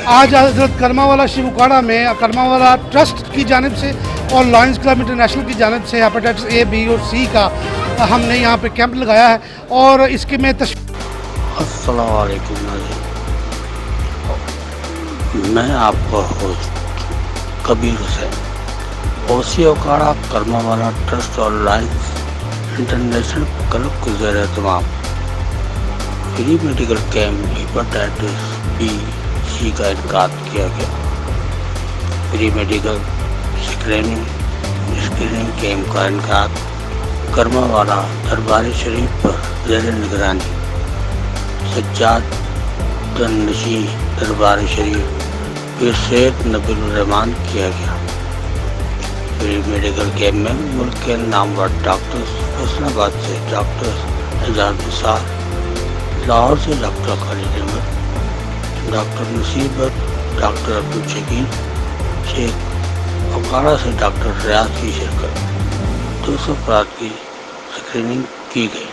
आज हजरत करमावाला शिव उकाड़ा में करमावाला ट्रस्ट की जानिब से और लॉयंस क्लब इंटरनेशनल की जानिब से हेपेटाइटिस ए, बी और सी का हमने यहाँ पे कैंप लगाया है और इसके में अस्सलाम वालेकुम नाज़रीन, मैं आपका होस्ट कबीर हुसैन ओसी उकाड़ा करमावाला ट्रस्ट और लॉयंस इंटरनेशनल क्लब के ज़ेर एहतमाम free medical camp hepatitis B C का इनकाद किया गया। फ्री मेडिकल स्क्रीनिंग कैंप का इनकाद करमावाला दरबार शरीफ पर ज़ेर निगरानी सज्जाद नशी दरबार शरीफ फिर सैयद नबील रहमान किया गया। फ्री मेडिकल कैंप में मुल्क के नामवर डॉक्टर्स फैसलाबाद से डॉक्टर एजाज निसार, लाहौर से doctor Khalid Ahmed, doctor Naseebat, doctor Abdul Shakeel Sheikh, Okara से डॉक्टर रियाज की शिरकत 200 अफराद की स्क्रीनिंग की गई।